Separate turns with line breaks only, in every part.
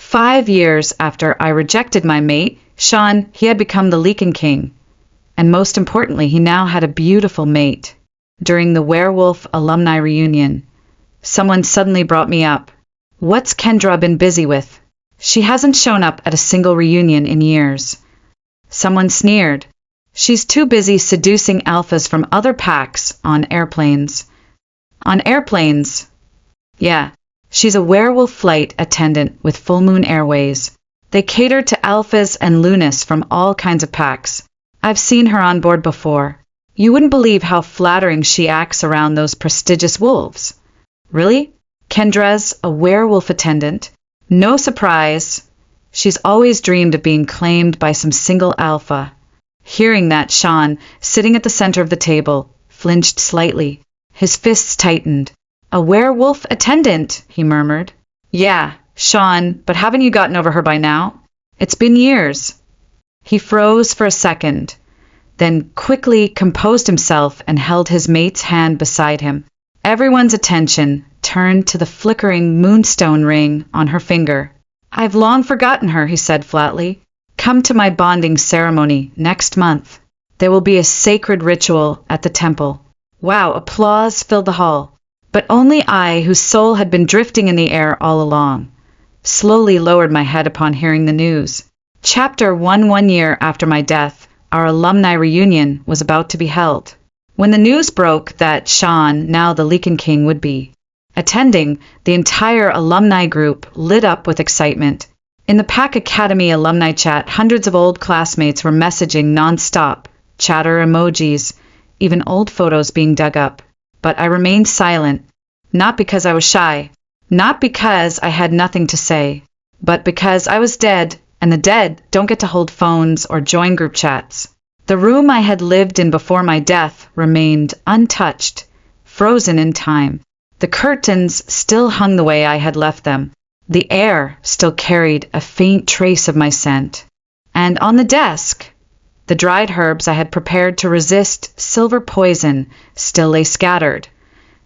5 years after I rejected my mate, Sean, he had become the Lichen King. And most importantly, he now had a beautiful mate. During the werewolf alumni reunion, someone suddenly brought me up. What's Kendra been busy with? She hasn't shown up at a single reunion in years. Someone sneered. She's too busy seducing alphas from other packs on airplanes. On airplanes? Yeah, she's a werewolf flight attendant with Full Moon Airways. They cater to alphas and lunas from all kinds of packs. I've seen her on board before. You wouldn't believe how flattering she acts around those prestigious wolves. Really? Kendra's a werewolf attendant? No surprise. She's always dreamed of being claimed by some single alpha. Hearing that, Sean, sitting at the center of the table, flinched slightly. His fists tightened. A werewolf attendant, he murmured. Yeah, Sean, but haven't you gotten over her by now? It's been years. He froze for a second, then quickly composed himself and held his mate's hand beside him. Everyone's attention turned to the flickering moonstone ring on her finger. I've long forgotten her, he said flatly. Come to my bonding ceremony next month. There will be a sacred ritual at the temple. Wow, applause filled the hall. But only I, whose soul had been drifting in the air all along, slowly lowered my head upon hearing the news. Chapter 1 year after my death, our alumni reunion was about to be held. When the news broke that Sean, now the Lichen King, would be attending, the entire alumni group lit up with excitement. In the Pack Academy alumni chat, hundreds of old classmates were messaging non-stop, chatter emojis, even old photos being dug up. But I remained silent, not because I was shy, not because I had nothing to say, but because I was dead, and the dead don't get to hold phones or join group chats. The room I had lived in before my death remained untouched, frozen in time. The curtains still hung the way I had left them. The air still carried a faint trace of my scent. And on the desk, the dried herbs I had prepared to resist silver poison still lay scattered,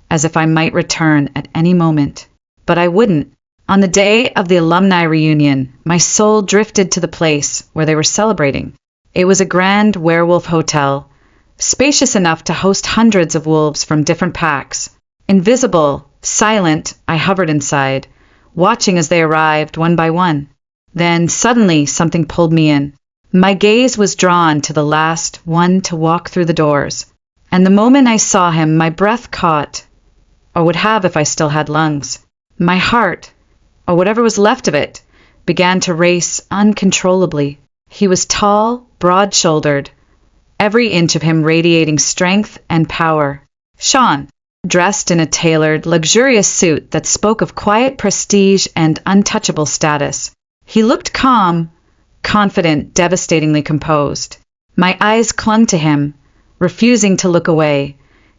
as if I might return at any moment. But I wouldn't. On the day of the alumni reunion, my soul drifted to the place where they were celebrating. It was a grand werewolf hotel, spacious enough to host hundreds of wolves from different packs. Invisible, silent, I hovered inside, watching as they arrived one by one. Then suddenly something pulled me in. My gaze was drawn to the last one to walk through the doors, and the moment I saw him, my breath caught, or would have if I still had lungs. My heart, or whatever was left of it, began to race uncontrollably. He was tall, broad-shouldered, every inch of him radiating strength and power. Sean, dressed in a tailored, luxurious suit that spoke of quiet prestige and untouchable status. He looked calm, confident, devastatingly composed. My eyes clung to him, refusing to look away,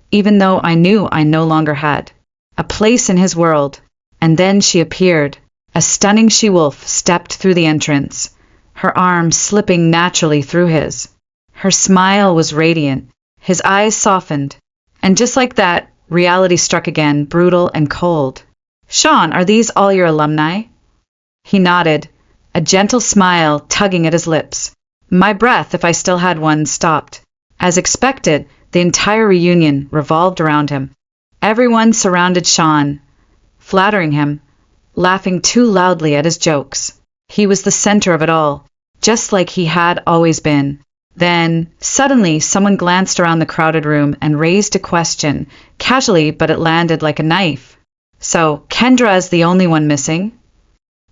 even though I knew I no longer had a place in his world. And then she appeared. A stunning she-wolf stepped through the entrance, her arm slipping naturally through his. Her smile was radiant, his eyes softened, and just like that, reality struck again, brutal and cold. Sean, are these all your alumni? He nodded, a gentle smile tugging at his lips. My breath, if I still had one, stopped. As expected, the entire reunion revolved around him. Everyone surrounded Sean, flattering him, laughing too loudly at his jokes. He was the center of it all, just like he had always been. Then, suddenly, someone glanced around the crowded room and raised a question, casually, but it landed like a knife. So, Kendra is the only one missing?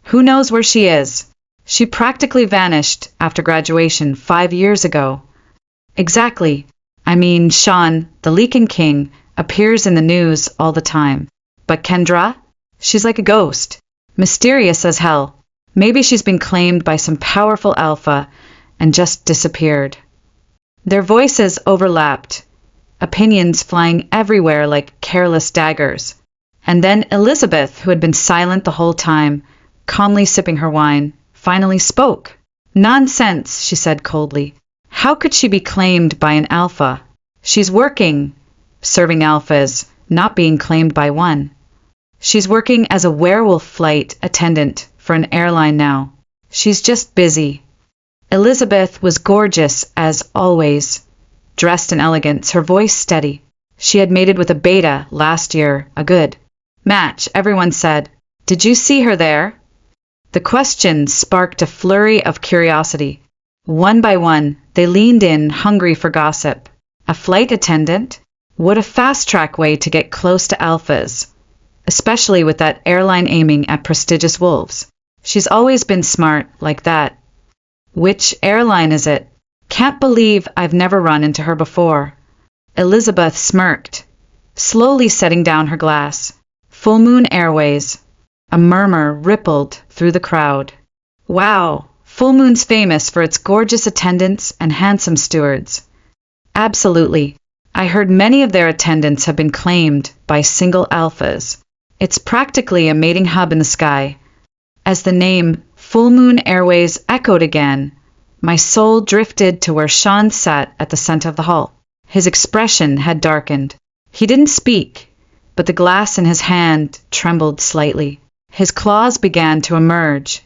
Who knows where she is? She practically vanished after graduation 5 years ago. Exactly. I mean, Sean, the Lichen King, appears in the news all the time. But Kendra? She's like a ghost. Mysterious as hell. Maybe she's been claimed by some powerful alpha and just disappeared. Their voices overlapped, opinions flying everywhere like careless daggers. And then Elizabeth, who had been silent the whole time, calmly sipping her wine, finally spoke. Nonsense, she said coldly. How could she be claimed by an alpha? She's working, serving alphas, not being claimed by one. She's working as a werewolf flight attendant for for an airline now. She's just busy. Elizabeth was gorgeous as always, dressed in elegance, her voice steady. She had mated with a beta last year, a good match, everyone said. Did you see her there? The question sparked a flurry of curiosity. One by one, they leaned in, hungry for gossip. A flight attendant? What a fast-track way to get close to alphas, especially with that airline aiming at prestigious wolves. She's always been smart like that. Which airline is it? Can't believe I've never run into her before. Elizabeth smirked, slowly setting down her glass. Full Moon Airways. A murmur rippled through the crowd. Wow, Full Moon's famous for its gorgeous attendants and handsome stewards. Absolutely. I heard many of their attendants have been claimed by single alphas. It's practically a mating hub in the sky. As the name Full Moon Airways echoed again, my soul drifted to where Sean sat at the center of the hall. His expression had darkened. He didn't speak, but the glass in his hand trembled slightly. His claws began to emerge,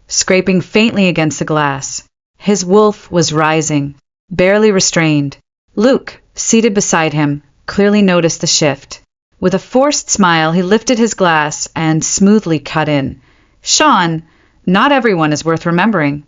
scraping faintly against the glass. His wolf was rising, barely restrained. Luke, seated beside him, clearly noticed the shift. With a forced smile, he lifted his glass and smoothly cut in. Sean, not everyone is worth remembering.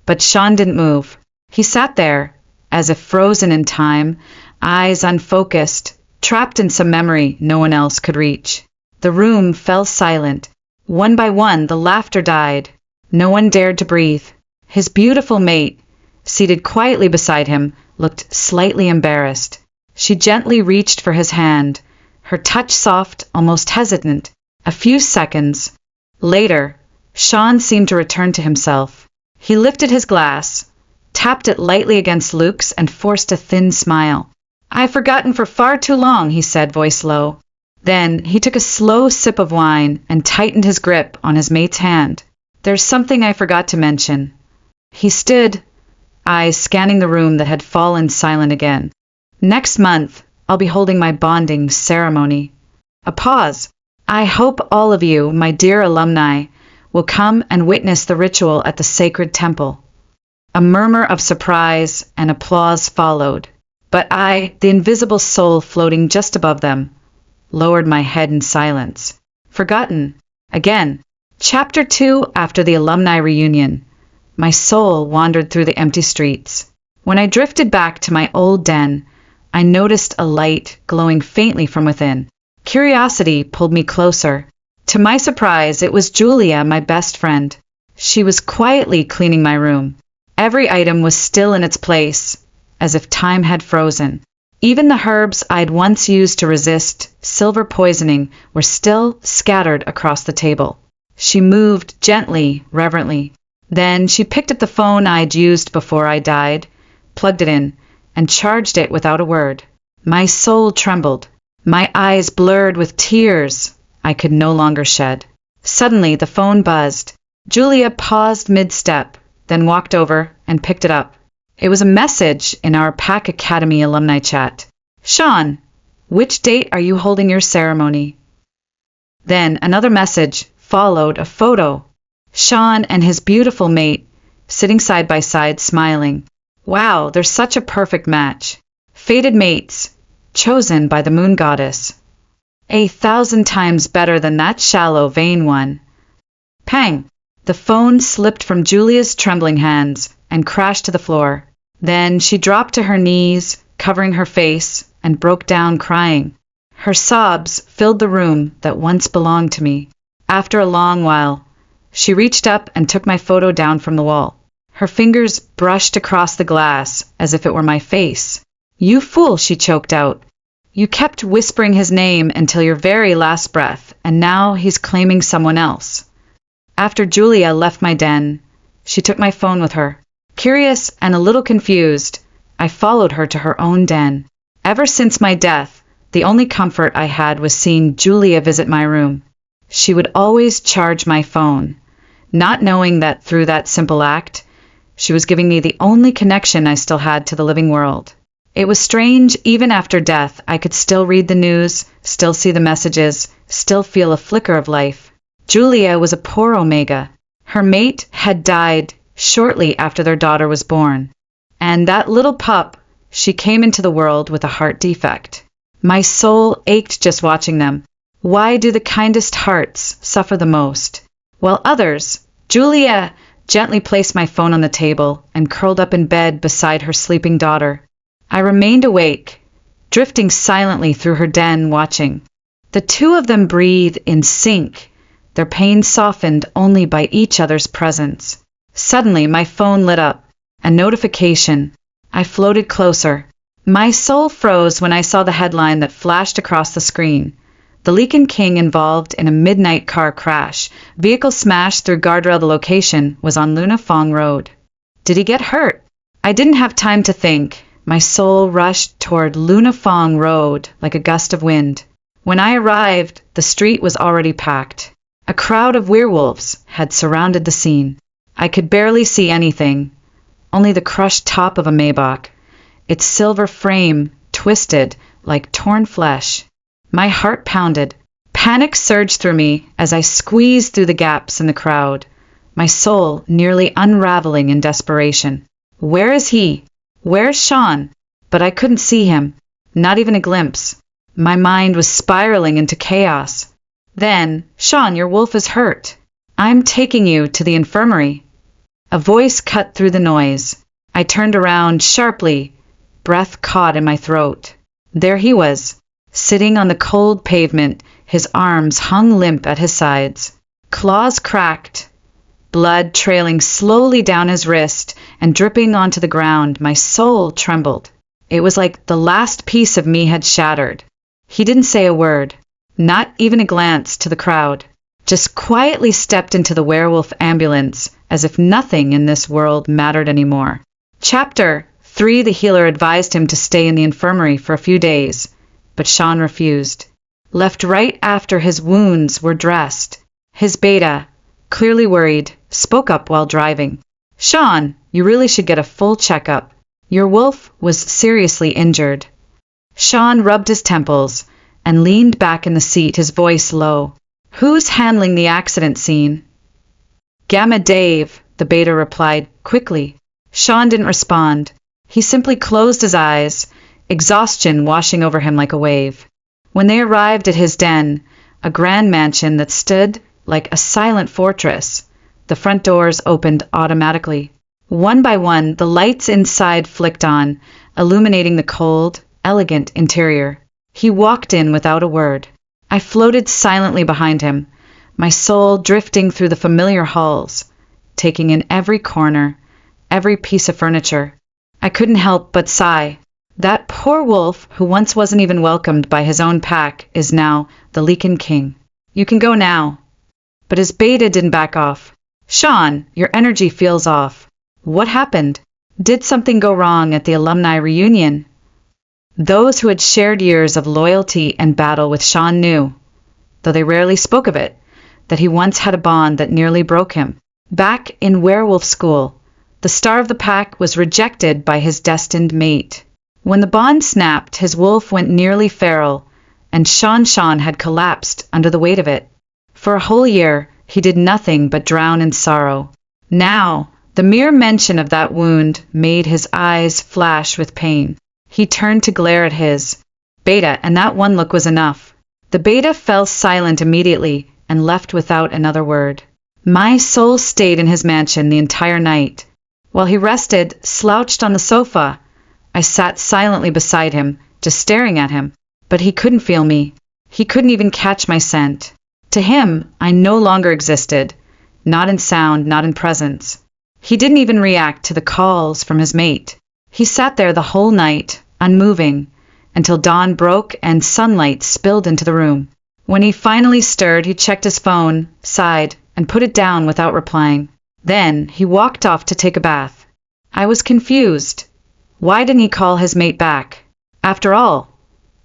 But Sean didn't move. He sat there, as if frozen in time, eyes unfocused, trapped in some memory no one else could reach. The room fell silent. One by one, the laughter died. No one dared to breathe. His beautiful mate, seated quietly beside him, looked slightly embarrassed. She gently reached for his hand, her touch soft, almost hesitant. A few seconds later, Sean seemed to return to himself. He lifted his glass, tapped it lightly against Luke's, and forced a thin smile. I've forgotten for far too long, he said, voice low. Then he took a slow sip of wine and tightened his grip on his mate's hand. There's something I forgot to mention. He stood, eyes scanning the room that had fallen silent again. Next month, I'll be holding my bonding ceremony. A pause. I hope all of you, my dear alumni, will come and witness the ritual at the sacred temple. A murmur of surprise and applause followed, but I, the invisible soul floating just above them, lowered my head in silence. Forgotten. Again. Chapter 2 after the alumni reunion. My soul wandered through the empty streets. When I drifted back to my old den, I noticed a light glowing faintly from within. Curiosity pulled me closer. To my surprise, it was Julia, my best friend. She was quietly cleaning my room. Every item was still in its place, as if time had frozen. Even the herbs I'd once used to resist silver poisoning were still scattered across the table. She moved gently, reverently. Then she picked up the phone I'd used before I died, plugged it in, and charged it without a word. My soul trembled. My eyes blurred with tears I could no longer shed. Suddenly the phone buzzed. Julia paused mid-step, then walked over and picked it up. It was a message in our Pack Academy alumni chat. Sean, which date are you holding your ceremony? Then another message followed, a photo. Sean and his beautiful mate, sitting side by side, smiling. Wow, they're such a perfect match. Fated mates, chosen by the moon goddess. 1,000 times better than that shallow, vain one. Pang! The phone slipped from Julia's trembling hands and crashed to the floor. Then she dropped to her knees, covering her face, and broke down crying. Her sobs filled the room that once belonged to me. After a long while, she reached up and took my photo down from the wall. Her fingers brushed across the glass as if it were my face. You fool, she choked out. You kept whispering his name until your very last breath, and now he's claiming someone else. After Julia left my den, she took my phone with her. Curious and a little confused, I followed her to her own den. Ever since my death, the only comfort I had was seeing Julia visit my room. She would always charge my phone, not knowing that through that simple act, she was giving me the only connection I still had to the living world. It was strange, even after death, I could still read the news, still see the messages, still feel a flicker of life. Julia was a poor Omega, Her mate had died shortly after their daughter was born. And that little pup, she came into the world with a heart defect. My soul ached just watching them. Why do the kindest hearts suffer the most? While others, Julia gently placed my phone on the table and curled up in bed beside her sleeping daughter. I remained awake, drifting silently through her den watching. The two of them breathed in sync, their pain softened only by each other's presence. Suddenly my phone lit up. A notification. I floated closer. My soul froze when I saw the headline that flashed across the screen. The Leakin King involved in a midnight car crash. Vehicle smashed through guardrail. The location was on Luna Fong Road. Did he get hurt? I didn't have time to think. My soul rushed toward Luna Fong Road like a gust of wind. When I arrived, the street was already packed. A crowd of werewolves had surrounded the scene. I could barely see anything. Only the crushed top of a Maybach, its silver frame twisted like torn flesh. My heart pounded. Panic surged through me as I squeezed through the gaps in the crowd, my soul nearly unraveling in desperation. Where is he? Where's Sean? But I couldn't see him, not even a glimpse. My mind was spiraling into chaos. Then, Sean, your wolf is hurt. I'm taking you to the infirmary. A voice cut through the noise. I turned around sharply, breath caught in my throat. There he was, sitting on the cold pavement, his arms hung limp at his sides, claws cracked, blood trailing slowly down his wrist and dripping onto the ground. My soul trembled. It was like the last piece of me had shattered. He didn't say a word, not even a glance to the crowd, just quietly stepped into the werewolf ambulance as if nothing in this world mattered anymore. Chapter 3. The healer advised him to stay in the infirmary for a few days, but Sean refused. Left right after his wounds were dressed. His beta, clearly worried, spoke up while driving. Sean, you really should get a full checkup. Your wolf was seriously injured. Sean rubbed his temples and leaned back in the seat, his voice low. Who's handling the accident scene? Gamma Dave, the beta replied quickly. Sean didn't respond. He simply closed his eyes, exhaustion washing over him like a wave. When they arrived at his den, a grand mansion that stood like a silent fortress, the front doors opened automatically. One by one, the lights inside flicked on, illuminating the cold, elegant interior. He walked in without a word. I floated silently behind him, my soul drifting through the familiar halls, taking in every corner, every piece of furniture. I couldn't help but sigh. That poor wolf, who once wasn't even welcomed by his own pack, is now the Leakin King. You can go now. But his beta didn't back off. Sean, your energy feels off. What happened? Did something go wrong at the alumni reunion? Those who had shared years of loyalty and battle with Sean knew, though they rarely spoke of it, that he once had a bond that nearly broke him. Back in werewolf school, the star of the pack was rejected by his destined mate. When the bond snapped, his wolf went nearly feral, and Sean had collapsed under the weight of it. For a whole year, he did nothing but drown in sorrow. Now, the mere mention of that wound made his eyes flash with pain. He turned to glare at his beta, and that one look was enough. The beta fell silent immediately and left without another word. My soul stayed in his mansion the entire night. While he rested, slouched on the sofa, I sat silently beside him, just staring at him. But he couldn't feel me. He couldn't even catch my scent. To him, I no longer existed, not in sound, not in presence. He didn't even react to the calls from his mate. He sat there the whole night, unmoving, until dawn broke and sunlight spilled into the room. When he finally stirred, he checked his phone, sighed, and put it down without replying. Then he walked off to take a bath. I was confused. Why didn't he call his mate back? After all,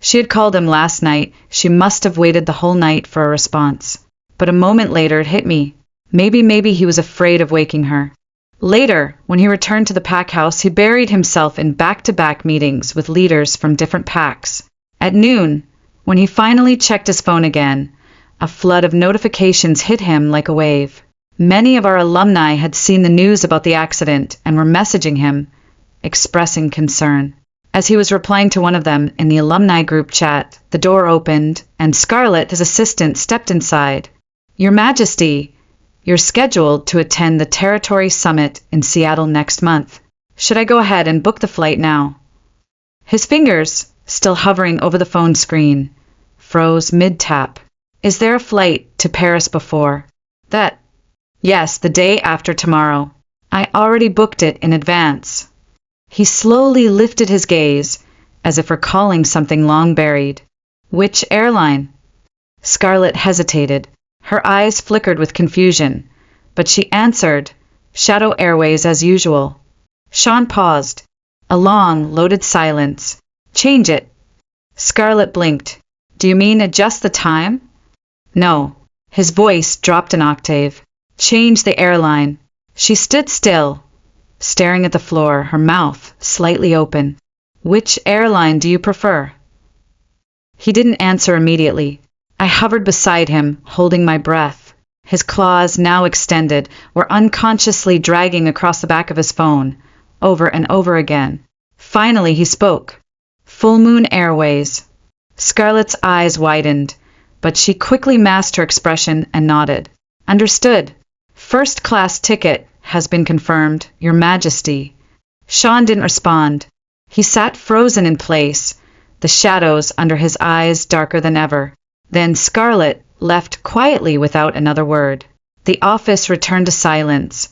she had called him last night. She must have waited the whole night for a response. But a moment later it hit me. Maybe he was afraid of waking her. Later, when he returned to the pack house, he buried himself in back-to-back meetings with leaders from different packs. At noon, when he finally checked his phone again, a flood of notifications hit him like a wave. Many of our alumni had seen the news about the accident and were messaging him, expressing concern. As he was replying to one of them in the alumni group chat, the door opened, and Scarlett, his assistant, stepped inside. "Your Majesty, you're scheduled to attend the Territory Summit in Seattle next month. Should I go ahead and book the flight now?" His fingers, still hovering over the phone screen, froze mid-tap. "Is there a flight to Paris before that?" "Yes, the day after tomorrow. I already booked it in advance." He slowly lifted his gaze, as if recalling something long buried. "Which airline?" Scarlett hesitated. Her eyes flickered with confusion, but she answered, "Shadow Airways as usual." Sean paused. A long, loaded silence. "Change it." Scarlett blinked. "Do you mean adjust the time?" "No." His voice dropped an octave. "Change the airline." She stood still, staring at the floor, her mouth slightly open. "Which airline do you prefer?" He didn't answer immediately. I hovered beside him, holding my breath. His claws, now extended, were unconsciously dragging across the back of his phone, over and over again. Finally he spoke. "Full Moon Airways." Scarlett's eyes widened, but she quickly masked her expression and nodded. "Understood. First-class ticket has been confirmed, Your Majesty." Sean didn't respond. He sat frozen in place, the shadows under his eyes darker than ever. Then Scarlett left quietly without another word. The office returned to silence,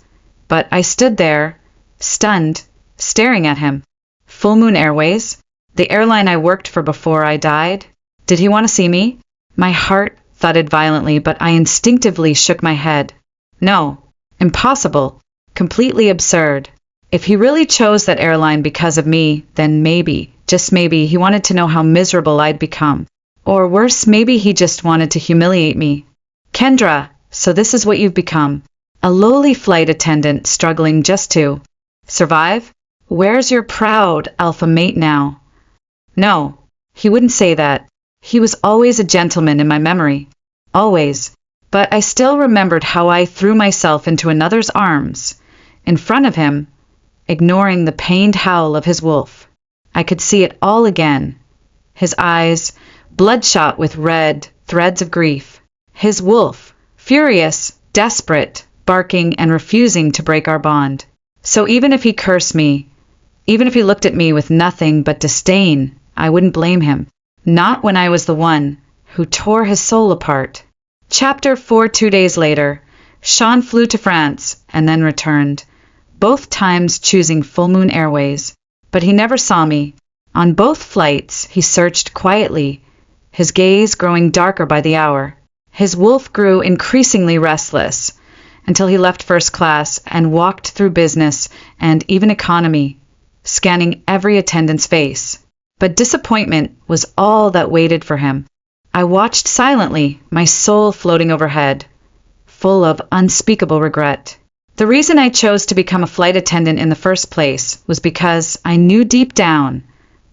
but I stood there, stunned, staring at him. Full Moon Airways? The airline I worked for before I died? Did he want to see me? My heart thudded violently, but I instinctively shook my head. No. Impossible. Completely absurd. If he really chose that airline because of me, then maybe, just maybe, he wanted to know how miserable I'd become. Or worse, maybe he just wanted to humiliate me. "Kendra, so this is what you've become. A lowly flight attendant struggling just to survive? Where's your proud alpha mate now?" No, he wouldn't say that. He was always a gentleman in my memory. Always. But I still remembered how I threw myself into another's arms, in front of him, ignoring the pained howl of his wolf. I could see it all again. His eyes, bloodshot with red threads of grief. His wolf, furious, desperate, barking and refusing to break our bond. So even if he cursed me, even if he looked at me with nothing but disdain, I wouldn't blame him. Not when I was the one who tore his soul apart. Chapter 4. 2 days later, Sean flew to France and then returned, both times choosing Full Moon Airways. But he never saw me. On both flights, he searched quietly, his gaze growing darker by the hour. His wolf grew increasingly restless, until he left first class and walked through business and even economy, scanning every attendant's face. But disappointment was all that waited for him. I watched silently, my soul floating overhead, full of unspeakable regret. The reason I chose to become a flight attendant in the first place was because I knew deep down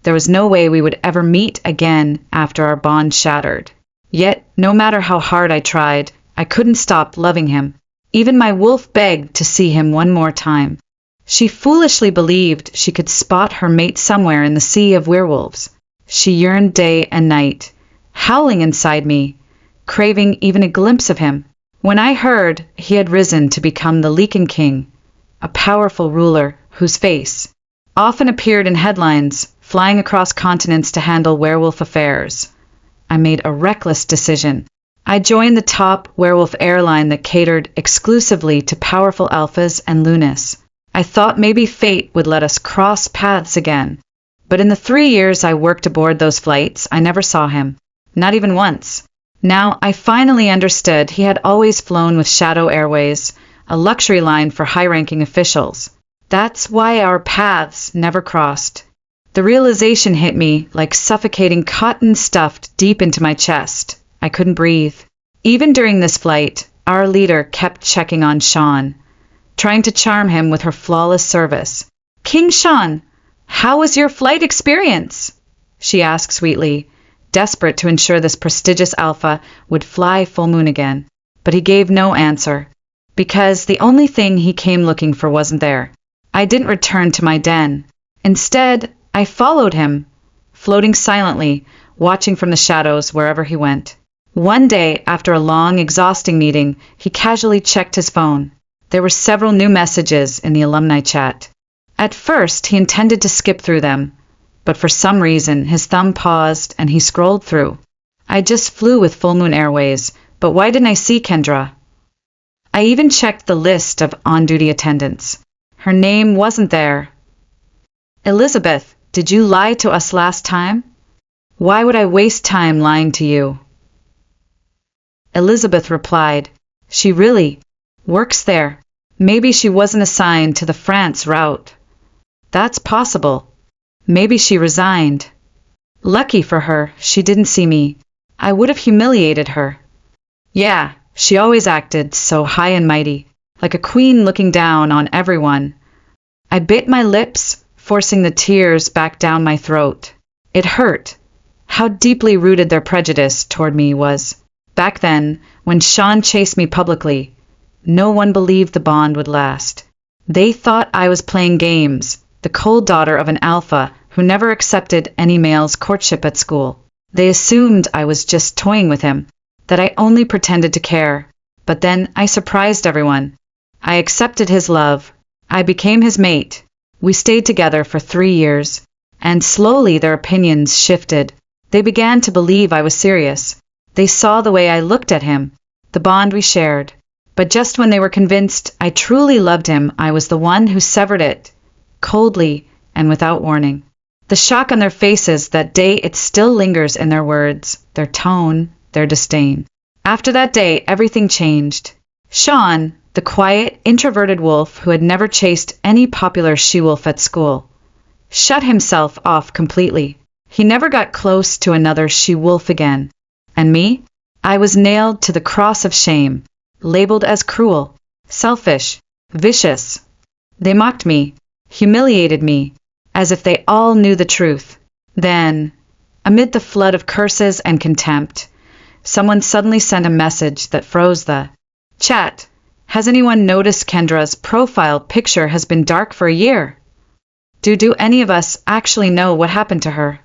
there was no way we would ever meet again after our bond shattered. Yet, no matter how hard I tried, I couldn't stop loving him. Even my wolf begged to see him one more time. She foolishly believed she could spot her mate somewhere in the sea of werewolves. She yearned day and night, howling inside me, craving even a glimpse of him. When I heard he had risen to become the Leakin King, a powerful ruler whose face often appeared in headlines, flying across continents to handle werewolf affairs, I made a reckless decision. I joined the top werewolf airline that catered exclusively to powerful alphas and Lunas. I thought maybe fate would let us cross paths again. But in the 3 years I worked aboard those flights, I never saw him. Not even once. Now I finally understood he had always flown with Shadow Airways, a luxury line for high-ranking officials. That's why our paths never crossed. The realization hit me like suffocating cotton stuffed deep into my chest. I couldn't breathe. Even during this flight, our leader kept checking on Sean, trying to charm him with her flawless service. "King Sean, how was your flight experience?" she asked sweetly, desperate to ensure this prestigious alpha would fly full moon again. But he gave no answer. because the only thing he came looking for wasn't there. I didn't return to my den. Instead, I followed him, floating silently, watching from the shadows wherever he went. One day, after a long, exhausting meeting, he casually checked his phone. There were several new messages in the alumni chat. At first, he intended to skip through them, but for some reason, his thumb paused and he scrolled through. I just flew with Full Moon Airways, but why didn't I see Kendra? I even checked the list of on-duty attendants. Her name wasn't there. Elizabeth, did you lie to us last time? Why would I waste time lying to you? Elizabeth replied, she really works there. Maybe she wasn't assigned to the France route. That's possible. Maybe she resigned. Lucky for her, she didn't see me. I would have humiliated her. Yeah, she always acted so high and mighty, like a queen looking down on everyone. I bit my lips, forcing the tears back down my throat. It hurt. How deeply rooted their prejudice toward me was. Back then, when Sean chased me publicly, no one believed the bond would last. They thought I was playing games, the cold daughter of an alpha who never accepted any male's courtship at school. They assumed I was just toying with him, that I only pretended to care. But then I surprised everyone. I accepted his love. I became his mate. We stayed together for 3 years, and slowly their opinions shifted. They began to believe I was serious. They saw the way I looked at him, the bond we shared. But just when they were convinced I truly loved him, I was the one who severed it, coldly and without warning. The shock on their faces that day, it still lingers in their words, their tone, their disdain. After that day, everything changed. Sean, the quiet, introverted wolf who had never chased any popular she-wolf at school, shut himself off completely. He never got close to another she-wolf again. And me? I was nailed to the cross of shame, labeled as cruel, selfish, vicious. They mocked me, humiliated me, as if they all knew the truth. Then, amid the flood of curses and contempt, someone suddenly sent a message that froze the chat. Has anyone noticed Kendra's profile picture has been dark for a year? Do any of us actually know what happened to her?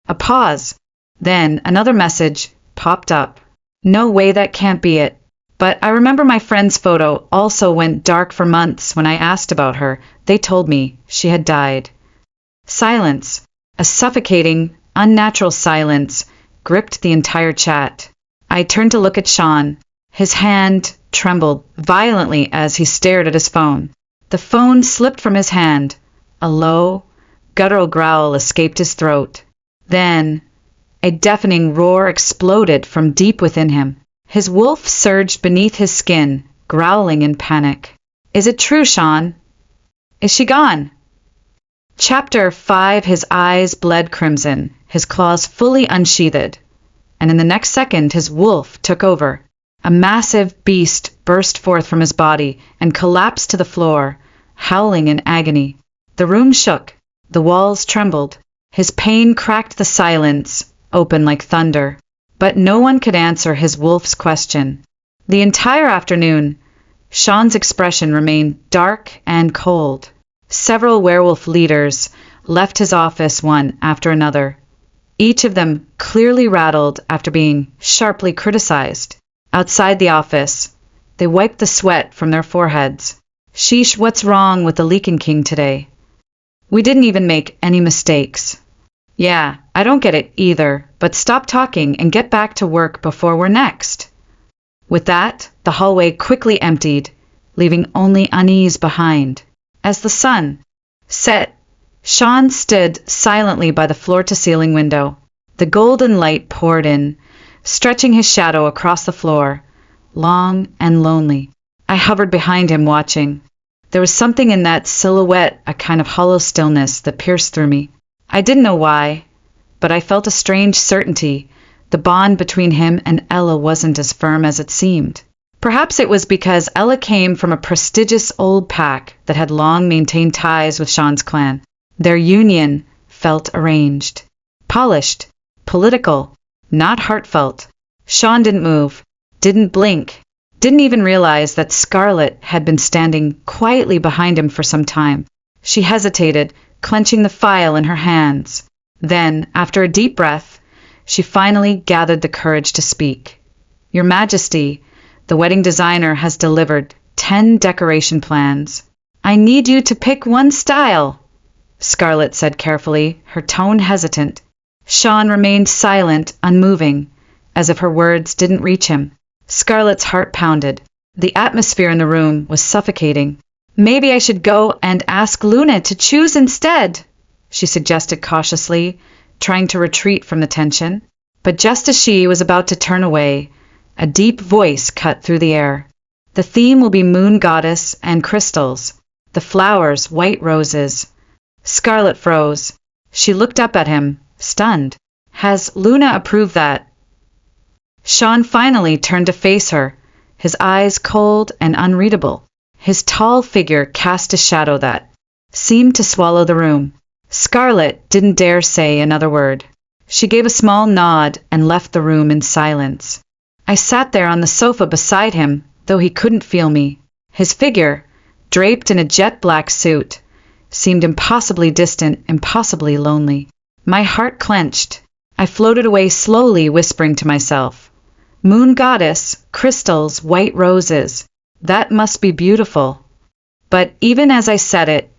A pause. Then another message popped up. No way, that can't be it. But I remember my friend's photo also went dark for months. When I asked about her, they told me she had died. Silence, a suffocating, unnatural silence, gripped the entire chat. I turned to look at Sean. His hand trembled violently as he stared at his phone. The phone slipped from his hand. A low, guttural growl escaped his throat. Then, a deafening roar exploded from deep within him. His wolf surged beneath his skin, growling in panic. Is it true, Sean? Is she gone? Chapter 5. His eyes bled crimson, his claws fully unsheathed. And in the next second, his wolf took over. A massive beast burst forth from his body and collapsed to the floor, howling in agony. The room shook. The walls trembled. His pain cracked the silence, open like thunder. But no one could answer his wolf's question. The entire afternoon, Sean's expression remained dark and cold. Several werewolf leaders left his office one after another, each of them clearly rattled after being sharply criticized. Outside the office, they wiped the sweat from their foreheads. Sheesh, what's wrong with the Leaking King today? We didn't even make any mistakes. Yeah, I don't get it either, but stop talking and get back to work before we're next. With that, the hallway quickly emptied, leaving only unease behind. As the sun set, Sean stood silently by the floor-to-ceiling window. The golden light poured in, stretching his shadow across the floor, long and lonely. I hovered behind him, watching. There was something in that silhouette, a kind of hollow stillness that pierced through me. I didn't know why, but I felt a strange certainty. The bond between him and Ella wasn't as firm as it seemed. Perhaps it was because Ella came from a prestigious old pack that had long maintained ties with Sean's clan. Their union felt arranged, polished, political, not heartfelt. Sean didn't move, didn't blink, didn't even realize that Scarlet had been standing quietly behind him for some time. She hesitated, clenching the file in her hands. Then, after a deep breath, she finally gathered the courage to speak. "Your Majesty, the wedding designer has delivered 10 decoration plans. I need you to pick one style," Scarlet said carefully, her tone hesitant. Sean remained silent, unmoving, as if her words didn't reach him. Scarlet's heart pounded. The atmosphere in the room was suffocating. "Maybe I should go and ask Luna to choose instead," she suggested cautiously, trying to retreat from the tension. But just as she was about to turn away, a deep voice cut through the air. "The theme will be moon goddess and crystals. The flowers, white roses." Scarlet froze. She looked up at him, stunned. "Has Luna approved that?" Sean finally turned to face her, his eyes cold and unreadable. His tall figure cast a shadow that seemed to swallow the room. Scarlet didn't dare say another word. She gave a small nod and left the room in silence. I sat there on the sofa beside him, though he couldn't feel me. His figure, draped in a jet-black suit, seemed impossibly distant, impossibly lonely. My heart clenched. I floated away slowly, whispering to myself, "Moon goddess, crystals, white roses. That must be beautiful." But even as I said it,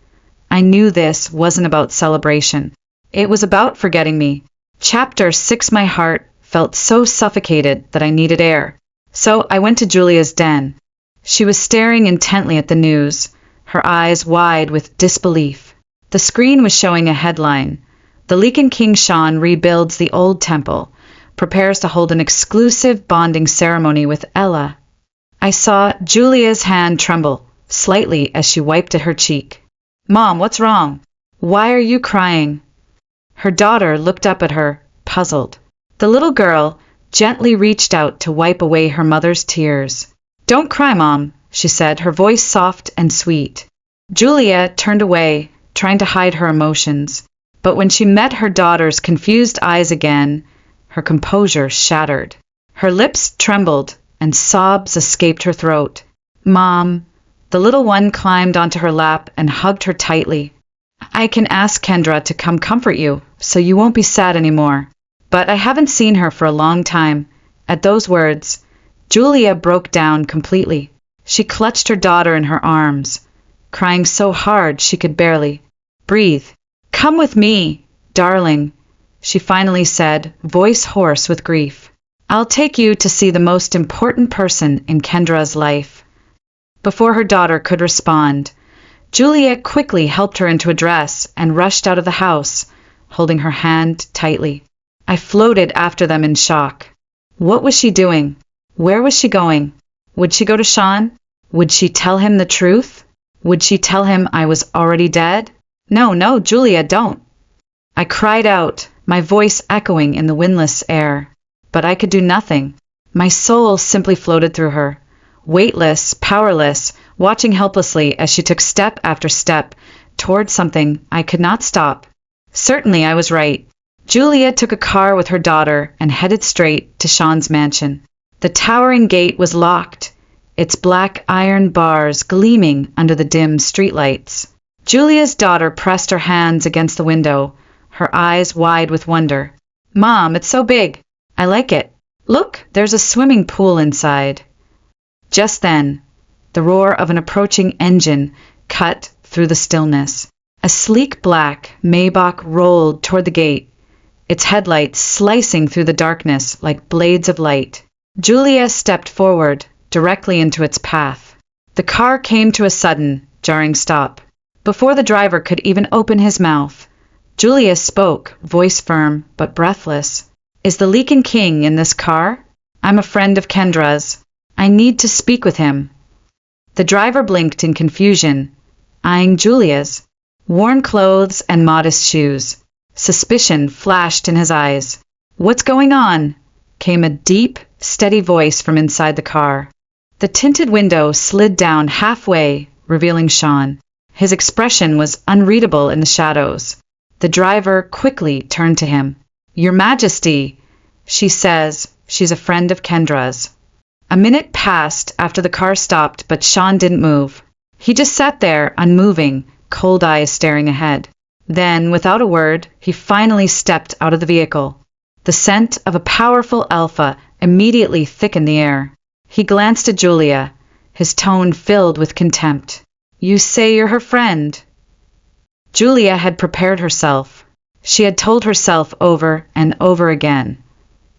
I knew this wasn't about celebration. It was about forgetting me. Chapter 6. My heart felt so suffocated that I needed air. So I went to Julia's den. She was staring intently at the news, her eyes wide with disbelief. The screen was showing a headline: "The Leaken King Sean rebuilds the old temple, prepares to hold an exclusive bonding ceremony with Ella." I saw Julia's hand tremble slightly as she wiped at her cheek. "Mom, what's wrong? Why are you crying?" Her daughter looked up at her, puzzled. The little girl gently reached out to wipe away her mother's tears. "Don't cry, Mom," she said, her voice soft and sweet. Julia turned away, trying to hide her emotions. But when she met her daughter's confused eyes again, her composure shattered. Her lips trembled, and sobs escaped her throat. "Mom." The little one climbed onto her lap and hugged her tightly. "I can ask Kendra to come comfort you, so you won't be sad anymore. But I haven't seen her for a long time." At those words, Julia broke down completely. She clutched her daughter in her arms, crying so hard she could barely breathe. "Come with me, darling," she finally said, voice hoarse with grief. "I'll take you to see the most important person in Kendra's life." Before her daughter could respond, Julia quickly helped her into a dress and rushed out of the house, holding her hand tightly. I floated after them in shock. What was she doing? Where was she going? Would she go to Sean? Would she tell him the truth? Would she tell him I was already dead? "No, no, Julia, don't!" I cried out, my voice echoing in the windless air. But I could do nothing. My soul simply floated through her, weightless, powerless, watching helplessly as she took step after step toward something I could not stop. Certainly I was right. Julia took a car with her daughter and headed straight to Sean's mansion. The towering gate was locked, its black iron bars gleaming under the dim streetlights. Julia's daughter pressed her hands against the window, her eyes wide with wonder. "Mom, it's so big. I like it. Look, there's a swimming pool inside." Just then, the roar of an approaching engine cut through the stillness. A sleek black Maybach rolled toward the gate, its headlights slicing through the darkness like blades of light. Julia stepped forward, directly into its path. The car came to a sudden, jarring stop. Before the driver could even open his mouth, Julia spoke, voice firm but breathless. "Is the Leaken King in this car? I'm a friend of Kendra's. I need to speak with him." The driver blinked in confusion, eyeing Julia's worn clothes and modest shoes. Suspicion flashed in his eyes. "What's going on?" came a deep, steady voice from inside the car. The tinted window slid down halfway, revealing Sean. His expression was unreadable in the shadows. The driver quickly turned to him. "Your Majesty, she says she's a friend of Kendra's." A minute passed after the car stopped, but Sean didn't move. He just sat there, unmoving, cold eyes staring ahead. Then, without a word, he finally stepped out of the vehicle. The scent of a powerful alpha immediately thickened the air. He glanced at Julia, his tone filled with contempt. "You say you're her friend?" Julia had prepared herself. She had told herself over and over again,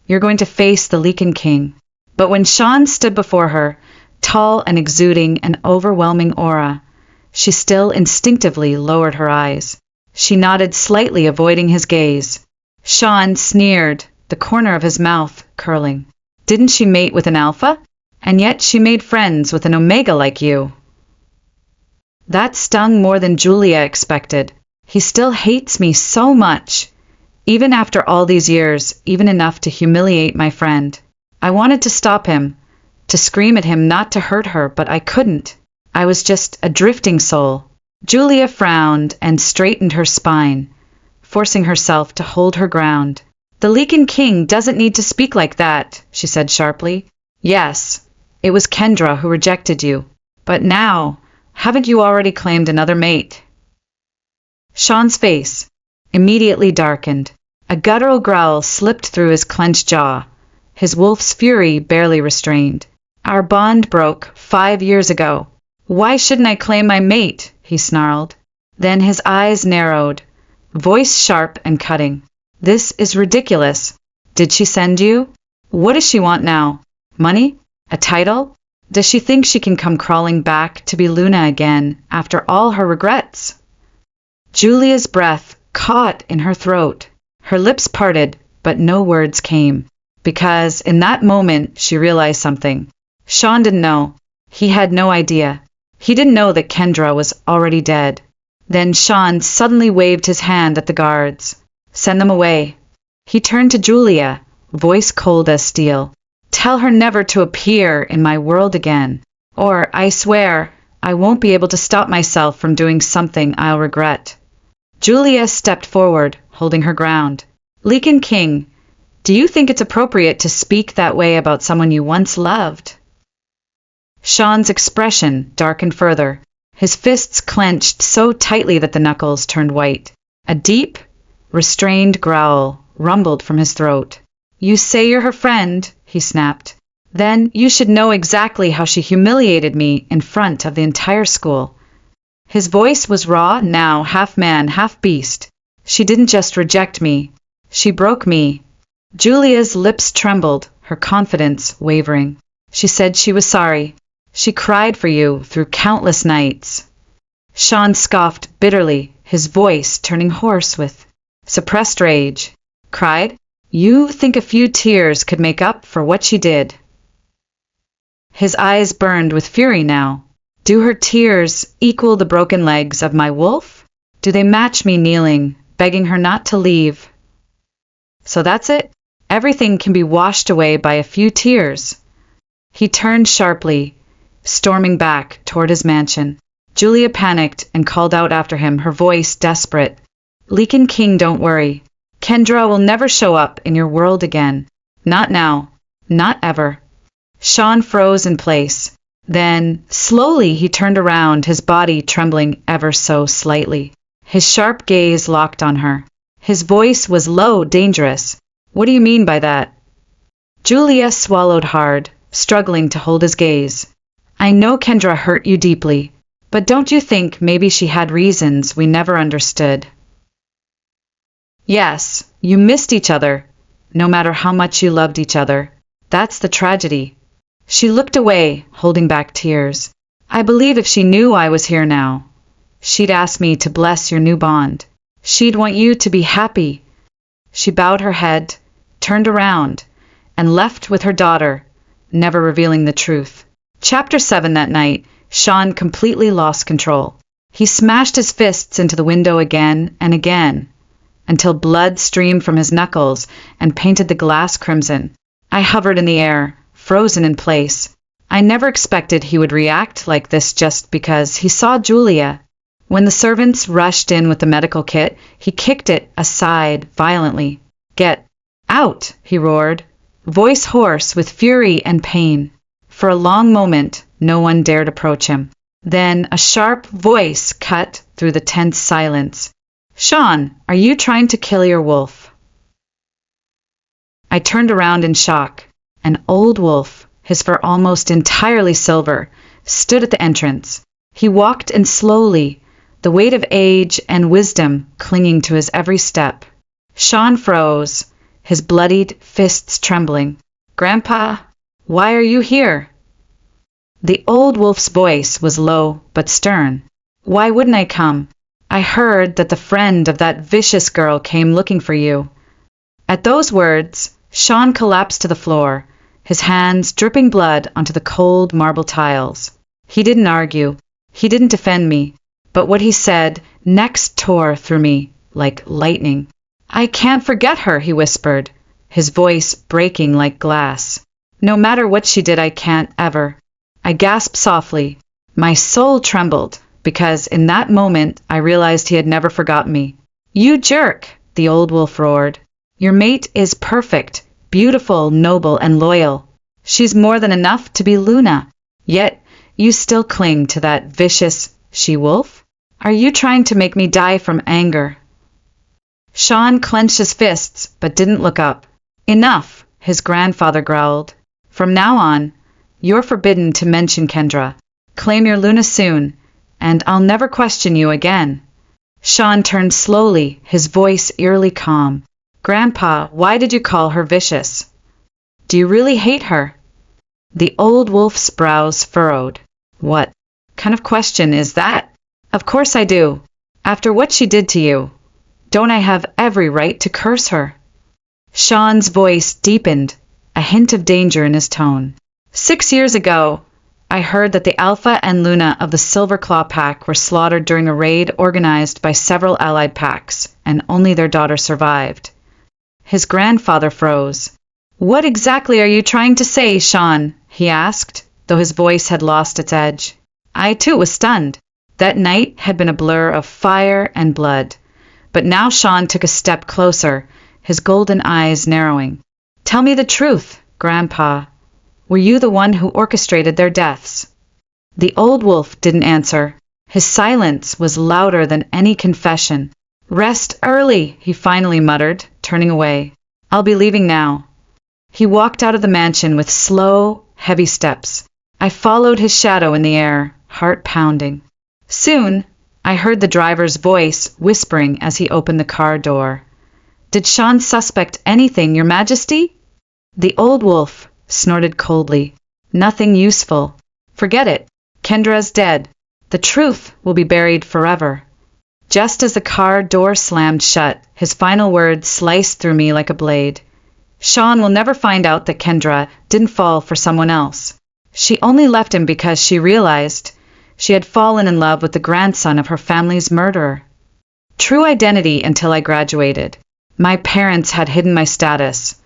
"You're going to face the Lichen King." But when Sean stood before her, tall and exuding an overwhelming aura, she still instinctively lowered her eyes. She nodded slightly, avoiding his gaze. Sean sneered, the corner of his mouth curling. "Didn't she mate with an alpha? And yet she made friends with an omega like you." That stung more than Julia expected. "He still hates me so much. Even after all these years, even enough to humiliate my friend. I wanted to stop him, to scream at him, not to hurt her, but I couldn't. I was just a drifting soul." Julia frowned and straightened her spine, forcing herself to hold her ground. "The Lichen King doesn't need to speak like that," she said sharply. "Yes, it was Kendra who rejected you. But now, haven't you already claimed another mate?" Sean's face immediately darkened. A guttural growl slipped through his clenched jaw, his wolf's fury barely restrained. "Our bond broke 5 years ago. Why shouldn't I claim my mate?" he snarled. Then his eyes narrowed, voice sharp and cutting. "This is ridiculous. Did she send you? What does she want now? Money? A title? Does she think she can come crawling back to be Luna again after all her regrets?" Julia's breath caught in her throat. Her lips parted, but no words came. Because in that moment she realized something. Sean didn't know. He had no idea. He didn't know that Kendra was already dead. Then Sean suddenly waved his hand at the guards. "Send them away." He turned to Julia, voice cold as steel. "Tell her never to appear in my world again, or I swear I won't be able to stop myself from doing something I'll regret." Julia stepped forward, holding her ground. "Lichen King, do you think it's appropriate to speak that way about someone you once loved?" Sean's expression darkened further. His fists clenched so tightly that the knuckles turned white. A deep, restrained growl rumbled from his throat. "You say you're her friend," he snapped. "Then you should know exactly how she humiliated me in front of the entire school." His voice was raw now, half man, half beast. "She didn't just reject me. She broke me." Julia's lips trembled, her confidence wavering. "She said she was sorry. She cried for you through countless nights." Sean scoffed bitterly, his voice turning hoarse with suppressed rage. "Cried? You think a few tears could make up for what she did?" His eyes burned with fury now. "Do her tears equal the broken legs of my wolf? Do they match me kneeling, begging her not to leave? So that's it? Everything can be washed away by a few tears." He turned sharply, storming back toward his mansion. Julia panicked and called out after him, her voice desperate. "Lichen King, don't worry. Kendra will never show up in your world again. Not now. Not ever." Sean froze in place. Then, slowly, he turned around, his body trembling ever so slightly. His sharp gaze locked on her. His voice was low, dangerous. "What do you mean by that?" Julia swallowed hard, struggling to hold his gaze. "I know Kendra hurt you deeply, but don't you think maybe she had reasons we never understood?" "Yes, you missed each other, no matter how much you loved each other. That's the tragedy." She looked away, holding back tears. "I believe if she knew I was here now, she'd ask me to bless your new bond. She'd want you to be happy." She bowed her head, turned around, and left with her daughter, never revealing the truth. Chapter 7. That night, Sean completely lost control. He smashed his fists into the window again and again, until blood streamed from his knuckles and painted the glass crimson. I hovered in the air, frozen in place. I never expected he would react like this just because he saw Julia. When the servants rushed in with the medical kit, he kicked it aside violently. "Get out!" he roared, voice hoarse with fury and pain. For a long moment, no one dared approach him. Then a sharp voice cut through the tense silence. "Sean, are you trying to kill your wolf?" I turned around in shock. An old wolf, his fur almost entirely silver, stood at the entrance. He walked in slowly, the weight of age and wisdom clinging to his every step. Sean froze, his bloodied fists trembling. "Grandpa, why are you here?" The old wolf's voice was low but stern. "Why wouldn't I come? I heard that the friend of that vicious girl came looking for you." At those words, Sean collapsed to the floor, his hands dripping blood onto the cold marble tiles. He didn't argue. He didn't defend me. But what he said next tore through me like lightning. "I can't forget her," he whispered, his voice breaking like glass. "No matter what she did, I can't ever." I gasped softly. My soul trembled, because in that moment I realized he had never forgotten me. "You jerk!" the old wolf roared. "Your mate is perfect, beautiful, noble, and loyal. She's more than enough to be Luna. Yet you still cling to that vicious she-wolf? Are you trying to make me die from anger?" Sean clenched his fists, but didn't look up. "Enough," his grandfather growled. "From now on, you're forbidden to mention Kendra. Claim your Luna soon, and I'll never question you again." Sean turned slowly, his voice eerily calm. "Grandpa, why did you call her vicious? Do you really hate her?" The old wolf's brows furrowed. "What kind of question is that? Of course I do. After what she did to you, don't I have every right to curse her?" Sean's voice deepened, a hint of danger in his tone. 6 years ago, I heard that the Alpha and Luna of the Silver Claw Pack were slaughtered during a raid organized by several allied packs, and only their daughter survived." His grandfather froze. "What exactly are you trying to say, Sean?" he asked, though his voice had lost its edge. I too was stunned. That night had been a blur of fire and blood. But now Sean took a step closer, his golden eyes narrowing. "Tell me the truth, Grandpa. Were you the one who orchestrated their deaths?" The old wolf didn't answer. His silence was louder than any confession. "Rest early," he finally muttered, turning away. "I'll be leaving now." He walked out of the mansion with slow, heavy steps. I followed his shadow in the air, heart pounding. Soon, I heard the driver's voice whispering as he opened the car door. "Did Sean suspect anything, Your Majesty?" The old wolf snorted coldly. "Nothing useful. Forget it. Kendra's dead. The truth will be buried forever." Just as the car door slammed shut, his final words sliced through me like a blade. "Sean will never find out that Kendra didn't fall for someone else. She only left him because she realized she had fallen in love with the grandson of her family's murderer." True identity until I graduated. My parents had hidden my status,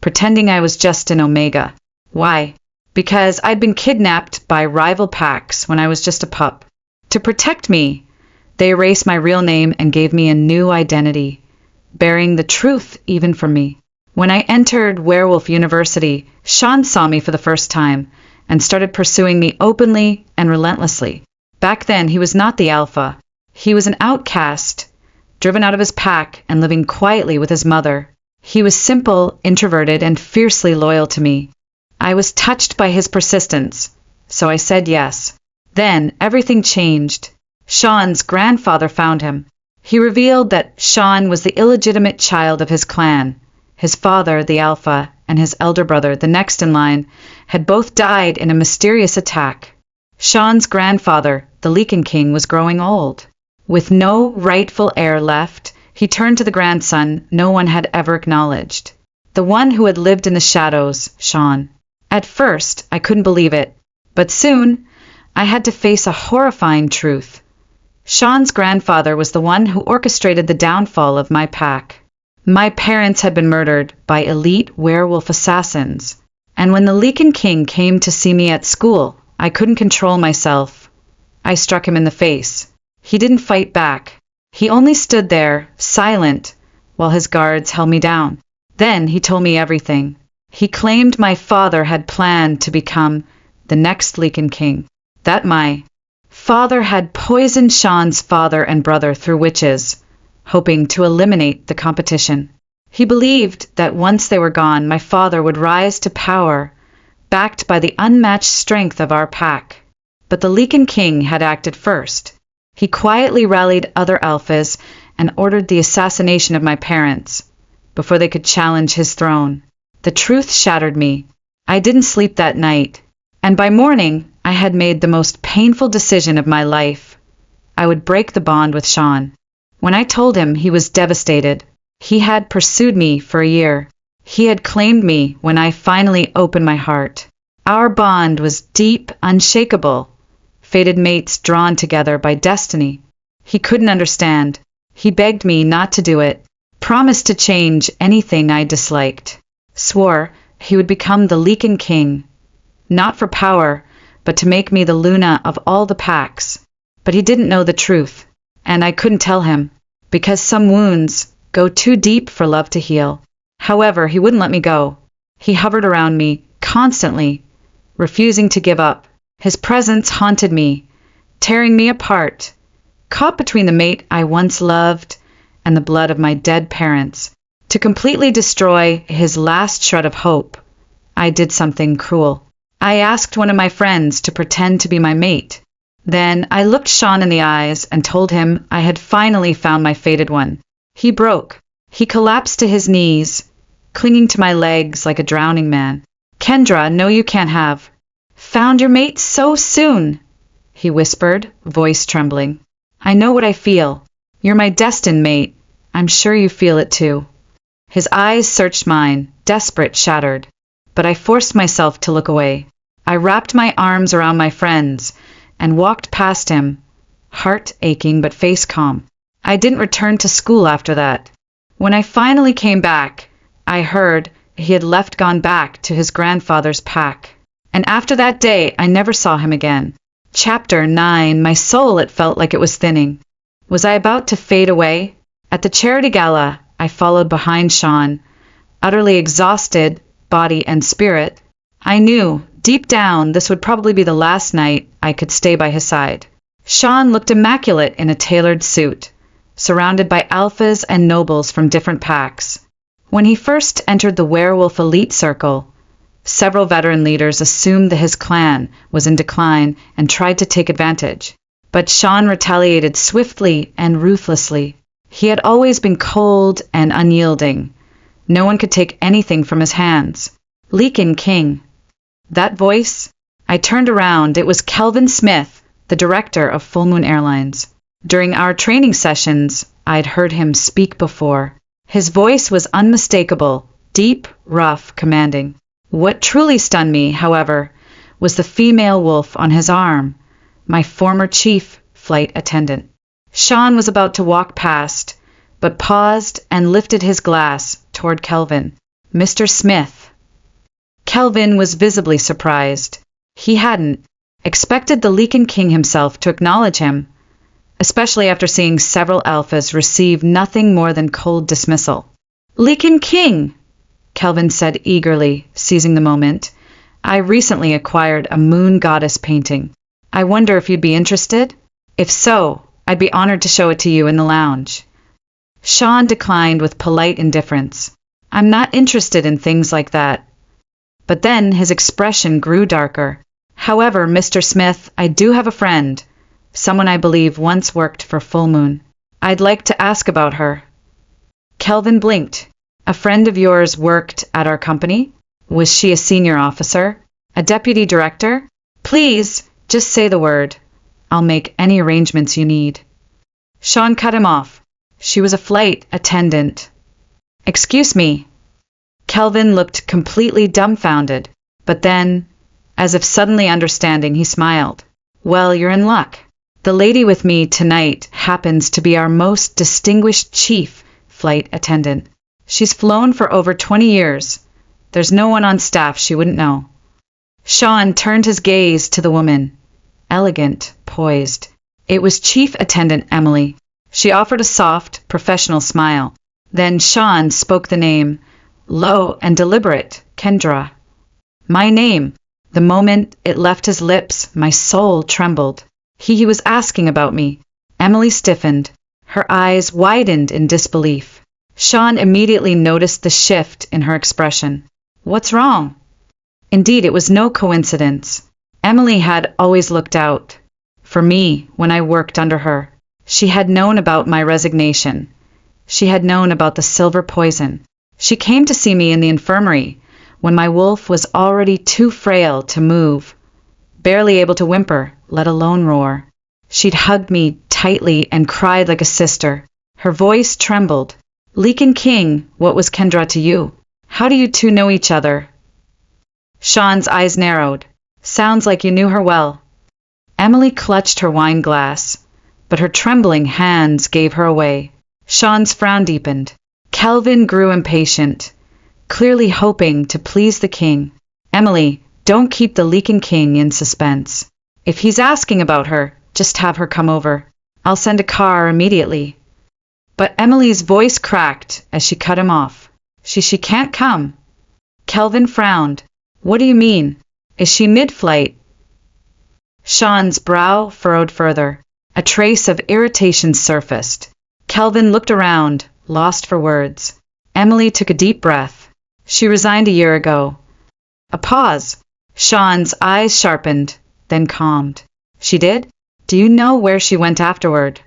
pretending I was just an Omega. Why? Because I'd been kidnapped by rival packs when I was just a pup. To protect me, they erased my real name and gave me a new identity, bearing the truth even from me. When I entered Werewolf University, Sean saw me for the first time and started pursuing me openly and relentlessly. Back then, he was not the alpha. He was an outcast, driven out of his pack and living quietly with his mother. He was simple, introverted, and fiercely loyal to me. I was touched by his persistence, so I said yes. Then everything changed. Sean's grandfather found him. He revealed that Sean was the illegitimate child of his clan. His father, the Alpha, and his elder brother, the next in line, had both died in a mysterious attack. Sean's grandfather, the Lichen King, was growing old. With no rightful heir left, he turned to the grandson no one had ever acknowledged. The one who had lived in the shadows, Sean. At first, I couldn't believe it, but soon, I had to face a horrifying truth. Sean's grandfather was the one who orchestrated the downfall of my pack. My parents had been murdered by elite werewolf assassins, and when the Lichen King came to see me at school, I couldn't control myself. I struck him in the face. He didn't fight back. He only stood there, silent, while his guards held me down. Then he told me everything. He claimed my father had planned to become the next Leakin King. That my father had poisoned Sean's father and brother through witches, hoping to eliminate the competition. He believed that once they were gone, my father would rise to power, backed by the unmatched strength of our pack. But the Leakin King had acted first. He quietly rallied other alphas and ordered the assassination of my parents before they could challenge his throne. The truth shattered me. I didn't sleep that night, and by morning I had made the most painful decision of my life. I would break the bond with Sean. When I told him, he was devastated. He had pursued me for a year. He had claimed me when I finally opened my heart. Our bond was deep, unshakable, fated mates drawn together by destiny. He couldn't understand. He begged me not to do it, promised to change anything I disliked, swore he would become the Leakin King, not for power, but to make me the Luna of all the packs. But he didn't know the truth, and I couldn't tell him, because some wounds go too deep for love to heal. However, he wouldn't let me go. He hovered around me constantly, refusing to give up. His presence haunted me, tearing me apart, caught between the mate I once loved and the blood of my dead parents. To completely destroy his last shred of hope, I did something cruel. I asked one of my friends to pretend to be my mate. Then I looked Sean in the eyes and told him I had finally found my fated one. He broke. He collapsed to his knees, clinging to my legs like a drowning man. "Kendra, no, you can't have. Found your mate so soon," he whispered, voice trembling. "I know what I feel. You're my destined mate. I'm sure you feel it too." His eyes searched mine, desperate, shattered. But I forced myself to look away. I wrapped my arms around my friends and walked past him, heart aching but face calm. I didn't return to school after that. When I finally came back, I heard he had gone back to his grandfather's pack. And after that day, I never saw him again. Chapter 9. My soul, it felt like it was thinning. Was I about to fade away? At the charity gala, I followed behind Sean, utterly exhausted, body and spirit. I knew, deep down, this would probably be the last night I could stay by his side. Sean looked immaculate in a tailored suit, surrounded by alphas and nobles from different packs. When he first entered the werewolf elite circle, several veteran leaders assumed that his clan was in decline and tried to take advantage. But Sean retaliated swiftly and ruthlessly. He had always been cold and unyielding. No one could take anything from his hands. Leakin King. That voice? I turned around. It was Kelvin Smith, the director of Full Moon Airlines. During our training sessions, I'd heard him speak before. His voice was unmistakable, deep, rough, commanding. What truly stunned me, however, was the female wolf on his arm, my former chief flight attendant. Sean was about to walk past, but paused and lifted his glass toward Kelvin. "Mr. Smith." Kelvin was visibly surprised. He hadn't expected the Leakin King himself to acknowledge him, especially after seeing several alphas receive nothing more than cold dismissal. "Leakin King," Kelvin said eagerly, seizing the moment. "I recently acquired a moon goddess painting. I wonder if you'd be interested? If so, I'd be honored to show it to you in the lounge." Sean declined with polite indifference. "I'm not interested in things like that." But then his expression grew darker. "However, Mr. Smith, I do have a friend, someone I believe once worked for Full Moon. I'd like to ask about her." Kelvin blinked. "A friend of yours worked at our company? Was she a senior officer? A deputy director? Please, just say the word. I'll make any arrangements you need." Sean cut him off. "She was a flight attendant." "Excuse me." Kelvin looked completely dumbfounded, but then, as if suddenly understanding, he smiled. "Well, you're in luck. The lady with me tonight happens to be our most distinguished chief flight attendant. She's flown for over 20 years. There's no one on staff she wouldn't know." Sean turned his gaze to the woman, elegant, poised. It was Chief Attendant Emily. She offered a soft, professional smile. Then Sean spoke the name, low and deliberate. "Kendra." "My name." The moment it left his lips, my soul trembled. He was asking about me. Emily stiffened. Her eyes widened in disbelief. Sean immediately noticed the shift in her expression. What's wrong? Indeed, it was no coincidence. Emily had always looked out for me when I worked under her. She had known about my resignation. She had known about the silver poison. She came to see me in the infirmary when my wolf was already too frail to move, barely able to whimper, let alone roar. She'd hugged me tightly and cried like a sister. Her voice trembled. Leakin King, what was Kendra to you? How do you two know each other? Sean's eyes narrowed. Sounds like you knew her well. Emily clutched her wine glass, but her trembling hands gave her away. Sean's frown deepened. Kelvin grew impatient, clearly hoping to please the king. Emily, don't keep the Leakin King in suspense. If he's asking about her, just have her come over. I'll send a car immediately. But Emily's voice cracked as she cut him off. She can't come. Kelvin frowned. What do you mean? Is she mid-flight? Sean's brow furrowed further. A trace of irritation surfaced. Kelvin looked around, lost for words. Emily took a deep breath. She resigned a year ago. A pause. Sean's eyes sharpened, then calmed. She did? Do you know where she went afterward?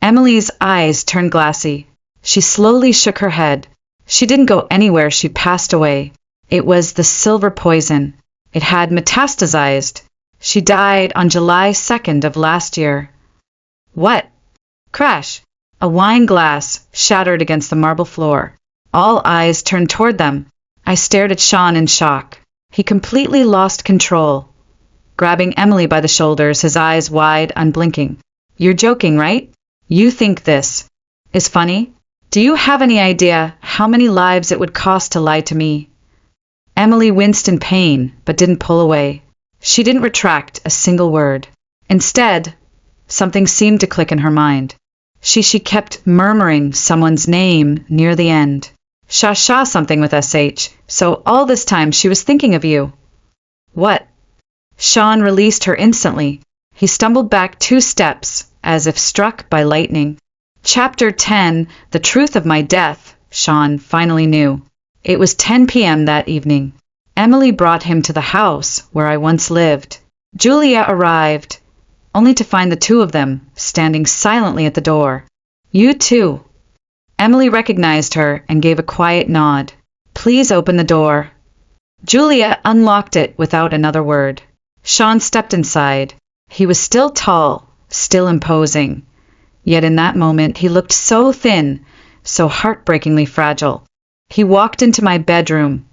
Emily's eyes turned glassy. She slowly shook her head. She didn't go anywhere, she passed away. It was the silver poison. It had metastasized. She died on July 2nd of last year. What? Crash. A wine glass shattered against the marble floor. All eyes turned toward them. I stared at Sean in shock. He completely lost control. Grabbing Emily by the shoulders, his eyes wide, unblinking. You're joking, right? You think this is funny? Do you have any idea how many lives it would cost to lie to me? Emily winced in pain, but didn't pull away. She didn't retract a single word. Instead, something seemed to click in her mind. She kept murmuring someone's name near the end. Sha something with SH, so all this time she was thinking of you. What? Sean released her instantly. He stumbled back 2 steps, as if struck by lightning. Chapter 10, The Truth of My Death, Sean finally knew. It was 10 p.m. that evening. Emily brought him to the house where I once lived. Julia arrived, only to find the two of them standing silently at the door. You too. Emily recognized her and gave a quiet nod. Please open the door. Julia unlocked it without another word. Sean stepped inside. He was still tall, still imposing. Yet in that moment he looked so thin, so heartbreakingly fragile. He walked into my bedroom,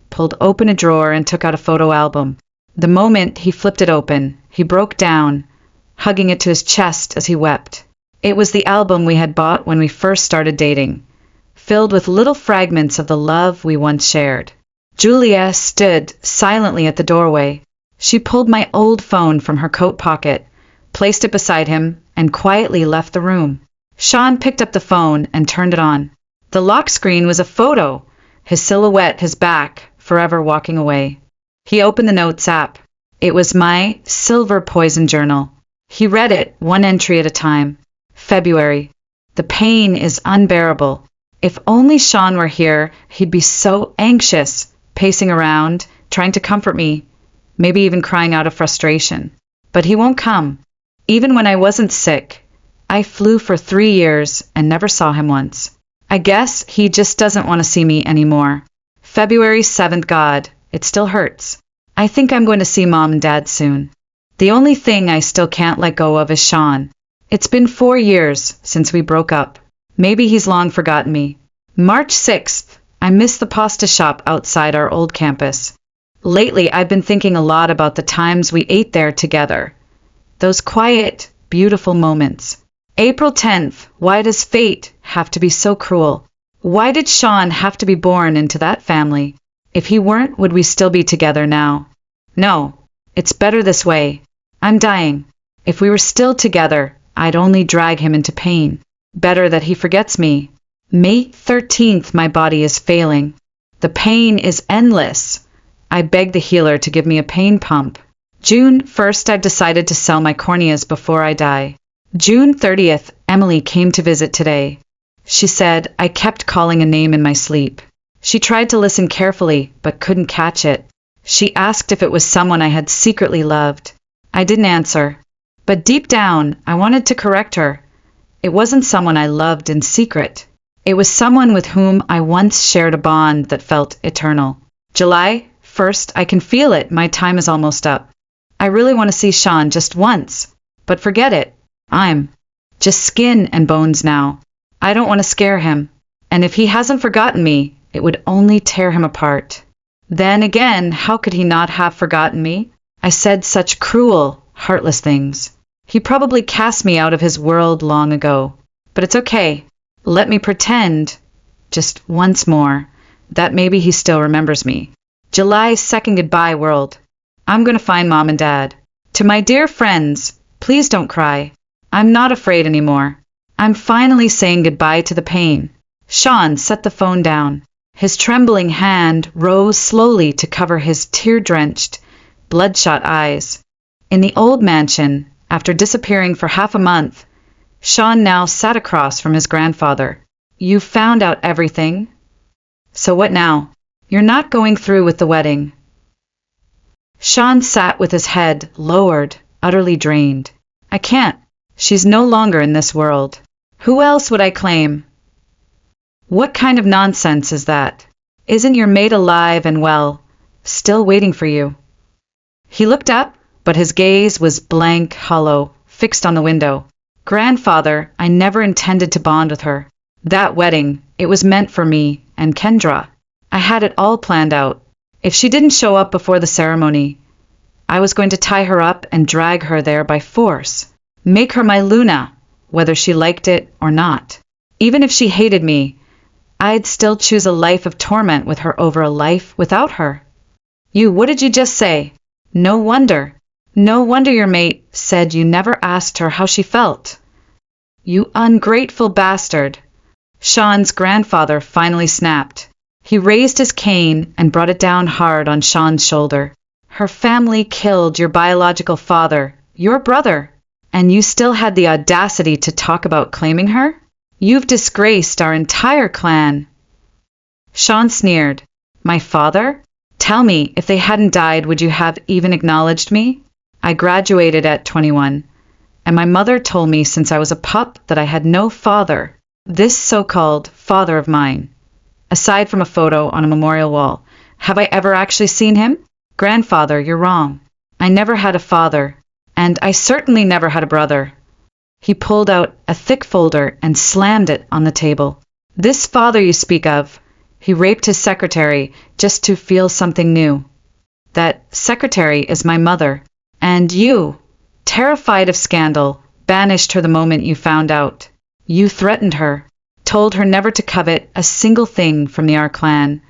pulled open a drawer and took out a photo album. The moment he flipped it open, he broke down, hugging it to his chest as he wept. It was the album we had bought when we first started dating, filled with little fragments of the love we once shared. Julia stood silently at the doorway. She pulled my old phone from her coat pocket, placed it beside him, and quietly left the room. Sean picked up the phone and turned it on. The lock screen was a photo, his silhouette, his back, forever walking away. He opened the notes app. It was my silver poison journal. He read it, one entry at a time. February. The pain is unbearable. If only Sean were here, he'd be so anxious, pacing around, trying to comfort me, maybe even crying out of frustration. But he won't come. Even when I wasn't sick, I flew for 3 years and never saw him once. I guess he just doesn't want to see me anymore. February 7th, God, it still hurts. I think I'm going to see Mom and Dad soon. The only thing I still can't let go of is Sean. It's been 4 years since we broke up. Maybe he's long forgotten me. March 6th, I miss the pasta shop outside our old campus. Lately, I've been thinking a lot about the times we ate there together. Those quiet, beautiful moments. April 10th, why does fate have to be so cruel? Why did Sean have to be born into that family? If he weren't, would we still be together now? No, it's better this way. I'm dying. If we were still together, I'd only drag him into pain. Better that he forgets me. May 13th, my body is failing. The pain is endless. I begged the healer to give me a pain pump. June 1st, I've decided to sell my corneas before I die. June 30th, Emily came to visit today. She said I kept calling a name in my sleep. She tried to listen carefully, but couldn't catch it. She asked if it was someone I had secretly loved. I didn't answer. But deep down, I wanted to correct her. It wasn't someone I loved in secret. It was someone with whom I once shared a bond that felt eternal. July 1st, I can feel it. My time is almost up. I really want to see Sean just once. But forget it. I'm just skin and bones now. I don't want to scare him. And if he hasn't forgotten me, it would only tear him apart. Then again, how could he not have forgotten me? I said such cruel, heartless things. He probably cast me out of his world long ago. But it's okay. Let me pretend, just once more, that maybe he still remembers me. July 2nd, goodbye world. I'm going to find Mom and Dad. To my dear friends, please don't cry. I'm not afraid anymore. I'm finally saying goodbye to the pain. Sean set the phone down. His trembling hand rose slowly to cover his tear-drenched, bloodshot eyes. In the old mansion, after disappearing for half a month, Sean now sat across from his grandfather. You found out everything? So what now? You're not going through with the wedding. Sean sat with his head lowered, utterly drained. I can't. She's no longer in this world. Who else would I claim? What kind of nonsense is that? Isn't your mate alive and well, still waiting for you? He looked up, but his gaze was blank, hollow, fixed on the window. Grandfather, I never intended to bond with her. That wedding, it was meant for me and Kendra. I had it all planned out. If she didn't show up before the ceremony, I was going to tie her up and drag her there by force. Make her my Luna, whether she liked it or not. Even if she hated me, I'd still choose a life of torment with her over a life without her. What did you just say? No wonder your mate said you never asked her how she felt. You ungrateful bastard. Sean's grandfather finally snapped. He raised his cane and brought it down hard on Sean's shoulder. Her family killed your biological father, your brother, and you still had the audacity to talk about claiming her? You've disgraced our entire clan. Sean sneered. My father? Tell me, if they hadn't died, would you have even acknowledged me? I graduated at 21, and my mother told me since I was a pup that I had no father. This so-called father of mine. Aside from a photo on a memorial wall, have I ever actually seen him? Grandfather, you're wrong. I never had a father, and I certainly never had a brother. He pulled out a thick folder and slammed it on the table. This father you speak of, he raped his secretary just to feel something new. That secretary is my mother, and you, terrified of scandal, banished her the moment you found out. You threatened her, told her never to covet a single thing from the our clan,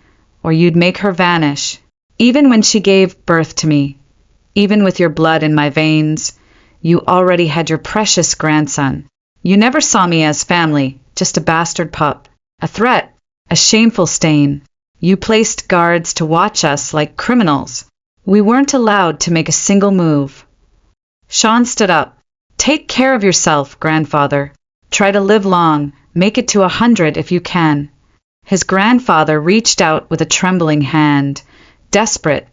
or you'd make her vanish. Even when she gave birth to me, even with your blood in my veins, you already had your precious grandson. You never saw me as family, just a bastard pup, a threat, a shameful stain. You placed guards to watch us like criminals. We weren't allowed to make a single move. Sean stood up. Take care of yourself, grandfather. Try to live long, make it to 100 if you can. His grandfather reached out with a trembling hand, desperate,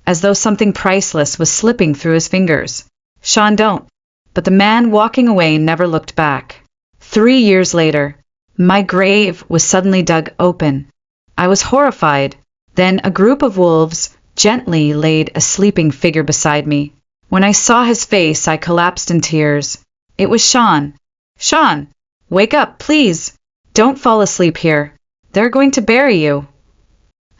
as though something priceless was slipping through his fingers. Sean, don't. But the man walking away never looked back. 3 years later, my grave was suddenly dug open. I was horrified. Then a group of wolves gently laid a sleeping figure beside me. When I saw his face, I collapsed in tears. It was Sean. Sean, wake up, please. Don't fall asleep here. They're going to bury you.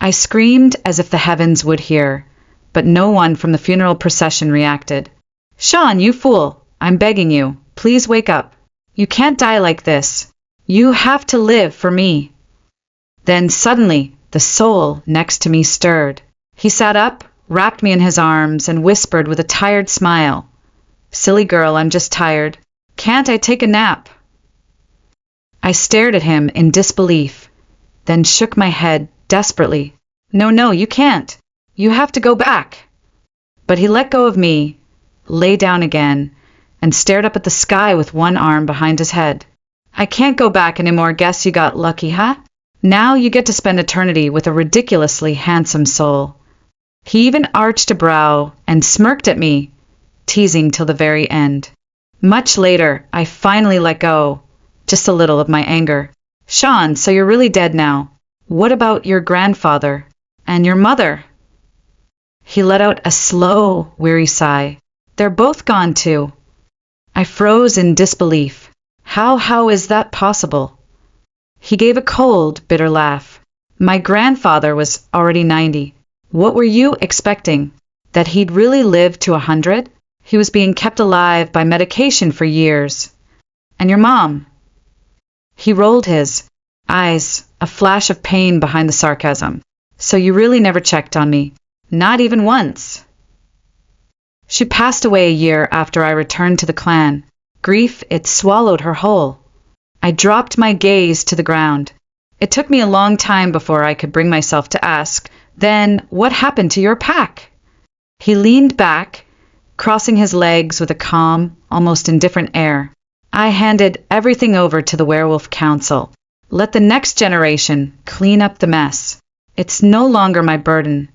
I screamed as if the heavens would hear, but no one from the funeral procession reacted. Sean, you fool, I'm begging you, please wake up. You can't die like this. You have to live for me. Then suddenly, the soul next to me stirred. He sat up, wrapped me in his arms, and whispered with a tired smile, Silly girl, I'm just tired. Can't I take a nap? I stared at him in disbelief, then shook my head desperately. No, you can't. You have to go back. But he let go of me, lay down again, and stared up at the sky with one arm behind his head. I can't go back anymore. Guess you got lucky, huh? Now you get to spend eternity with a ridiculously handsome soul. He even arched a brow and smirked at me, teasing till the very end. Much later, I finally let go, just a little, of my anger. Sean, so you're really dead now. What about your grandfather? And your mother? He let out a slow, weary sigh. They're both gone too. I froze in disbelief. How is that possible? He gave a cold, bitter laugh. My grandfather was already 90. What were you expecting? That he'd really live to 100? He was being kept alive by medication for years. And your mom? He rolled his eyes, a flash of pain behind the sarcasm. So you really never checked on me? Not even once. She passed away a year after I returned to the clan. Grief, it swallowed her whole. I dropped my gaze to the ground. It took me a long time before I could bring myself to ask, then what happened to your pack? He leaned back, crossing his legs with a calm, almost indifferent air. I handed everything over to the Werewolf Council. Let the next generation clean up the mess. It's no longer my burden.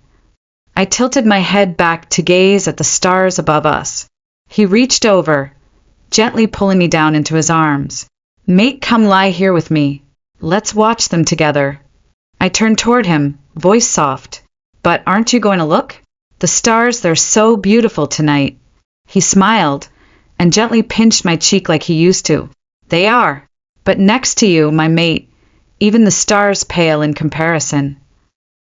I tilted my head back to gaze at the stars above us. He reached over, gently pulling me down into his arms. Mate, come lie here with me. Let's watch them together. I turned toward him, voice soft. But aren't you going to look? The stars, they're so beautiful tonight. He smiled and gently pinched my cheek like he used to. They are. But next to you, my mate, even the stars pale in comparison.